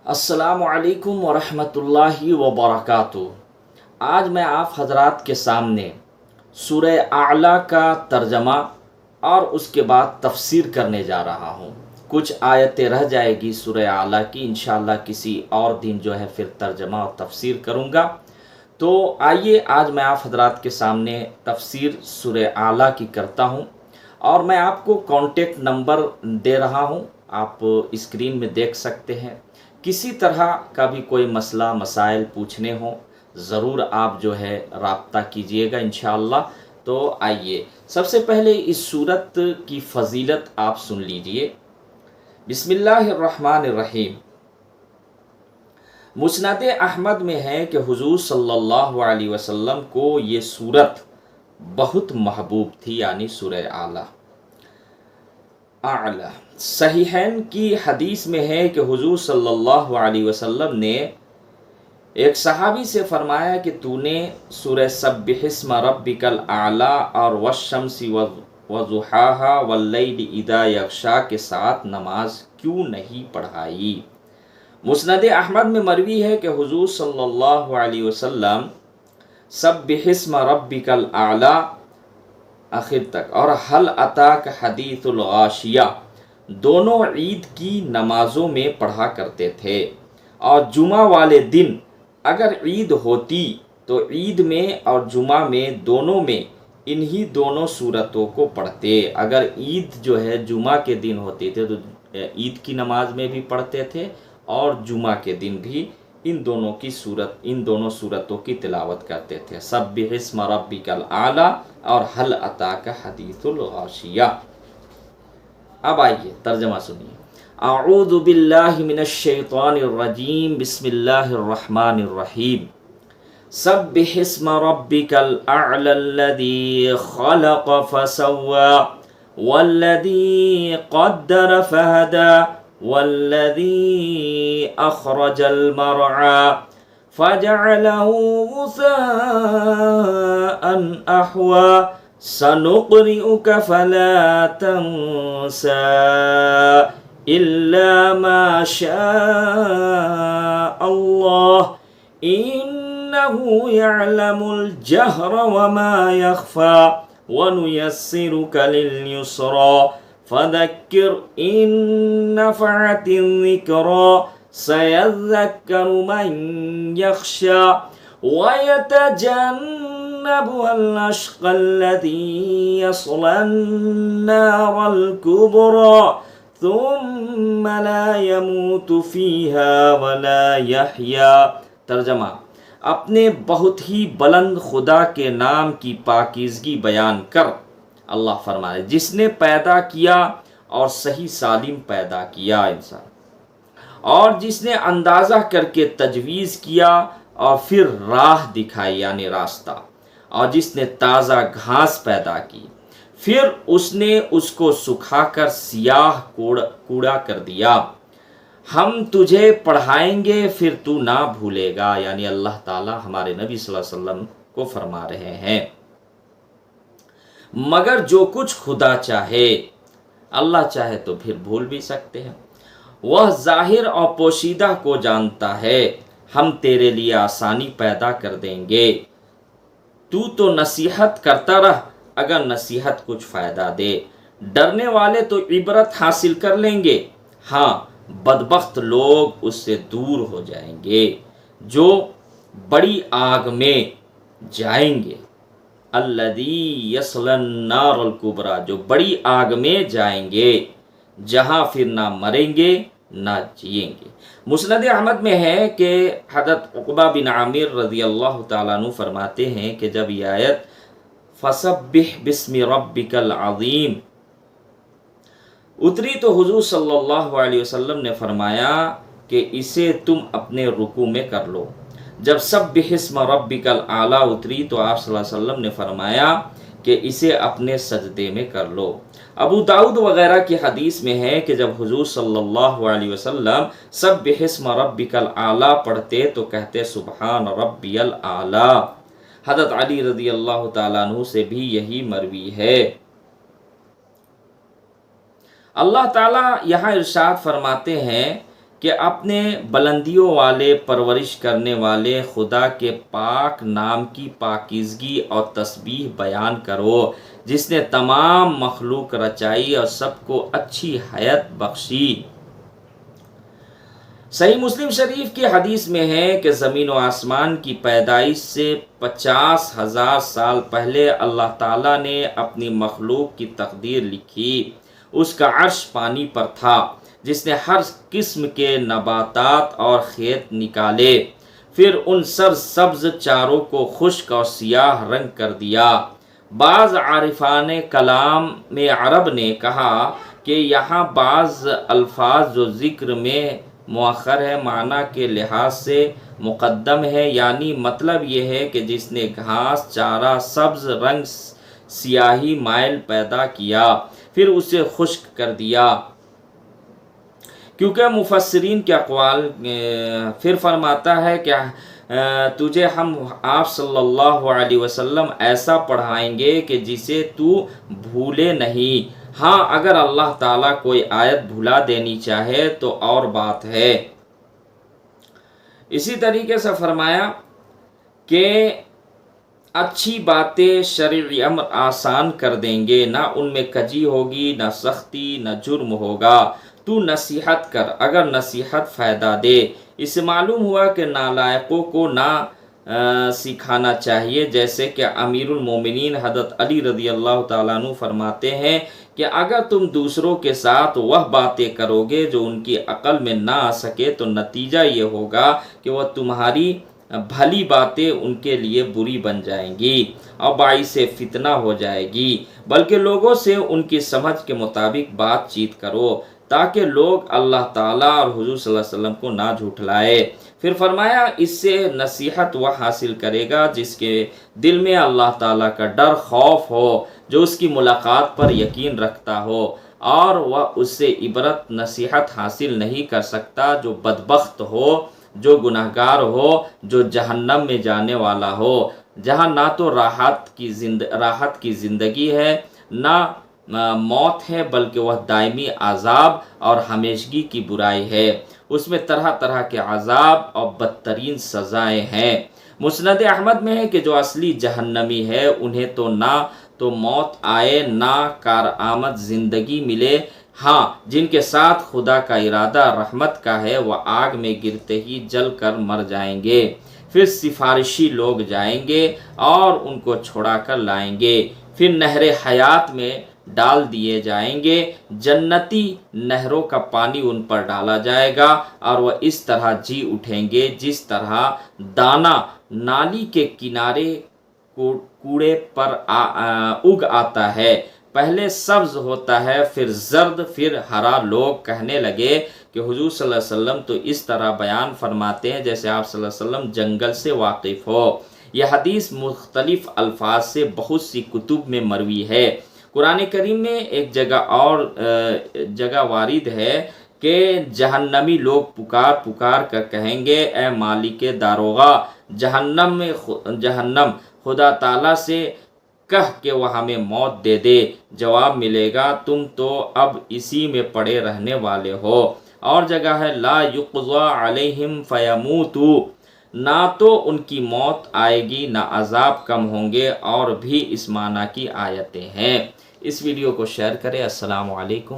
السلام علیکم ورحمۃ اللہ وبرکاتہ۔ آج میں آپ حضرات کے سامنے سورہ اعلیٰ کا ترجمہ اور اس کے بعد تفسیر کرنے جا رہا ہوں۔ کچھ آیتیں رہ جائے گی سورہ اعلیٰ کی، انشاءاللہ کسی اور دن پھر ترجمہ اور تفسیر کروں گا۔ تو آئیے آج میں آپ حضرات کے سامنے تفسیر سورہ اعلیٰ کی کرتا ہوں، اور میں آپ کو کانٹیکٹ نمبر دے رہا ہوں، آپ اسکرین میں دیکھ سکتے ہیں۔ کسی طرح کا بھی کوئی مسئلہ مسائل پوچھنے ہوں ضرور آپ رابطہ کیجئے گا انشاءاللہ۔ تو آئیے سب سے پہلے اس سورت کی فضیلت آپ سن لیجئے۔ بسم اللہ الرحمن الرحیم۔ مسند احمد میں ہے کہ حضور صلی اللہ علیہ وسلم کو یہ سورت بہت محبوب تھی، یعنی سورہ اعلیٰ۔ صحیحین کی حدیث میں ہے کہ حضور صلی اللہ علیہ وسلم نے ایک صحابی سے فرمایا کہ تو نے سورہ سبح اسم ربک الاعلی اور والشمس وضحاہا واللیل اذا یغشا کے ساتھ نماز کیوں نہیں پڑھائی؟ مسند احمد میں مروی ہے کہ حضور صلی اللہ علیہ وسلم سبح اسم ربک الاعلی آخر تک اور حل اتاک حدیث الغاشیہ دونوں عید کی نمازوں میں پڑھا کرتے تھے، اور جمعہ والے دن اگر عید ہوتی تو عید میں اور جمعہ میں دونوں میں انہی دونوں صورتوں کو پڑھتے۔ اگر عید جمعہ کے دن ہوتی تھی تو عید کی نماز میں بھی پڑھتے تھے، اور جمعہ کے دن بھی ان دونوں صورتوں کی تلاوت کرتے تھے، سبح اسم ربک الاعلی اور حل اتاک حدیث الغاشیہ۔ اب آئیے ترجمہ سنیے۔ اعوذ باللہ من الشیطان الرجیم، بسم اللہ الرحمن الرحیم۔ سبح اسم ربک الاعلی الذی خلق فسوى والذی قدر فہدى والذی اخرج المرعى فجعله غثاء احوى سنقرئك فلا تنسى إلا ما شاء الله إنه يعلم الجهر وما يخفى ونيسرك لليسرى فذكر إن نفعت الذكرى سيذكر من يخشى ويتجنبها الأشقى الذي يصلى النار الكبرى ثم لا يموت فيها ولا يحيا۔ ترجمہ: اپنے بہت ہی بلند خدا کے نام کی پاکیزگی بیان کر اللہ فرمائے جس نے پیدا کیا اور صحیح سالم پیدا کیا انسان، اور جس نے اندازہ کر کے تجویز کیا اور پھر راہ دکھائی یعنی راستہ، اور جس نے تازہ گھاس پیدا کی پھر اس نے اس کو سکھا کر سیاہ کوڑا کر دیا۔ ہم تجھے پڑھائیں گے پھر تو نہ بھولے گا، یعنی اللہ تعالی ہمارے نبی صلی اللہ علیہ وسلم کو فرما رہے ہیں، مگر جو کچھ خدا چاہے، اللہ چاہے تو پھر بھول بھی سکتے ہیں، وہ ظاہر اور پوشیدہ کو جانتا ہے، ہم تیرے لیے آسانی پیدا کر دیں گے، تو نصیحت کرتا رہ اگر نصیحت کچھ فائدہ دے، ڈرنے والے تو عبرت حاصل کر لیں گے، ہاں بدبخت لوگ اس سے دور ہو جائیں گے جو بڑی آگ میں جائیں گے، الذی یصلی النار الکبریٰ جو بڑی آگ میں جائیں گے، جہاں پھر نہ مریں گے نہ جئیں گے۔ مسند احمد میں ہے کہ حضرت عقبہ بن عامر رضی اللہ تعالیٰ عنہ فرماتے ہیں کہ جب یہ آیت فسبح باسم ربک العظیم اتری تو حضور صلی اللہ علیہ وسلم نے فرمایا کہ اسے تم اپنے رکوع میں کر لو۔ جب سبح اسم ربک الاعلی اتری تو آپ صلی اللہ علیہ وسلم نے فرمایا کہ اسے اپنے سجدے میں کر لو۔ ابو داؤد وغیرہ کی حدیث میں ہے کہ جب حضور صلی اللہ علیہ وسلم سبح اسم ربک الاعلی پڑھتے تو کہتے سبحان ربی الاعلی۔ حضرت علی رضی اللہ تعالیٰ عنہ سے بھی یہی مروی ہے۔ اللہ تعالیٰ یہاں ارشاد فرماتے ہیں کہ اپنے بلندیوں والے پرورش کرنے والے خدا کے پاک نام کی پاکیزگی اور تسبیح بیان کرو، جس نے تمام مخلوق رچائی اور سب کو اچھی حیات بخشی۔ صحیح مسلم شریف کی حدیث میں ہے کہ زمین و آسمان کی پیدائش سے 50,000 سال پہلے اللہ تعالیٰ نے اپنی مخلوق کی تقدیر لکھی۔ اس کا عرش پانی پر تھا، جس نے ہر قسم کے نباتات اور کھیت نکالے، پھر ان سبز چاروں کو خشک اور سیاہ رنگ کر دیا۔ بعض عارفان کلام میں عرب نے کہا کہ یہاں بعض الفاظ جو ذکر میں مؤخر ہے معنی کے لحاظ سے مقدم ہے، یعنی مطلب یہ ہے کہ جس نے گھاس چارہ سبز رنگ سیاہی مائل پیدا کیا پھر اسے خشک کر دیا، کیونکہ مفسرین کے اقوال پھر فرماتا ہے کہ تجھے ہم آپ صلی اللہ علیہ وسلم ایسا پڑھائیں گے کہ جسے تو بھولے نہیں۔ ہاں، اگر اللہ تعالیٰ کوئی آیت بھلا دینی چاہے تو اور بات ہے۔ اسی طریقے سے فرمایا کہ اچھی باتیں شرعی امر آسان کر دیں گے، نہ ان میں کجی ہوگی، نہ سختی، نہ جرم ہوگا۔ تو نصیحت کر اگر نصیحت فائدہ دے۔ اس سے معلوم ہوا کہ نالائقوں کو نہ سکھانا چاہیے، جیسے کہ امیر المومنین حضرت علی رضی اللہ تعالیٰ عنہ فرماتے ہیں کہ اگر تم دوسروں کے ساتھ وہ باتیں کرو گے جو ان کی عقل میں نہ آ سکے تو نتیجہ یہ ہوگا کہ وہ تمہاری بھلی باتیں ان کے لیے بری بن جائیں گی اور باعث فتنہ ہو جائے گی، بلکہ لوگوں سے ان کی سمجھ کے مطابق بات چیت کرو تاکہ لوگ اللہ تعالیٰ اور حضور صلی اللہ علیہ وسلم کو نہ جھٹلائے۔ پھر فرمایا اس سے نصیحت وہ حاصل کرے گا جس کے دل میں اللہ تعالیٰ کا ڈر خوف ہو، جو اس کی ملاقات پر یقین رکھتا ہو، اور وہ اس سے عبرت نصیحت حاصل نہیں کر سکتا جو بدبخت ہو، جو گناہگار ہو، جو جہنم میں جانے والا ہو، جہاں نہ تو راحت کی زندگی ہے، نہ موت ہے، بلکہ وہ دائمی عذاب اور ہمیشگی کی برائی ہے۔ اس میں طرح طرح کے عذاب اور بدترین سزائیں ہیں۔ مسند احمد میں ہے کہ جو اصلی جہنمی ہے انہیں تو نہ تو موت آئے نہ کارآمد زندگی ملے، ہاں جن کے ساتھ خدا کا ارادہ رحمت کا ہے وہ آگ میں گرتے ہی جل کر مر جائیں گے، پھر سفارشی لوگ جائیں گے اور ان کو چھڑا کر لائیں گے، پھر نہر حیات میں ڈال دیے جائیں گے، جنتی نہروں کا پانی ان پر ڈالا جائے گا اور وہ اس طرح جی اٹھیں گے جس طرح دانہ نالی کے کنارے کوڑے پر اگ آتا ہے، پہلے سبز ہوتا ہے پھر زرد پھر ہرا۔ لوگ کہنے لگے کہ حضور صلی اللہ علیہ وسلم تو اس طرح بیان فرماتے ہیں جیسے آپ صلی اللہ علیہ وسلم جنگل سے واقف ہو۔ یہ حدیث مختلف الفاظ سے بہت سی کتب میں مروی ہے۔ قرآن کریم میں ایک جگہ وارد ہے کہ جہنمی لوگ پکار کر کہیں گے اے مالک داروغہ جہنم خدا تعالیٰ سے کہہ کہ وہ ہمیں موت دے دے۔ جواب ملے گا تم تو اب اسی میں پڑے رہنے والے ہو۔ اور جگہ ہے لا یقضی علیہم فیموتوا، نہ تو ان کی موت آئے گی نہ عذاب کم ہوں گے، اور بھی اس معنی کی آیتیں ہیں۔ اس ویڈیو کو شیئر کریں۔ السلام علیکم۔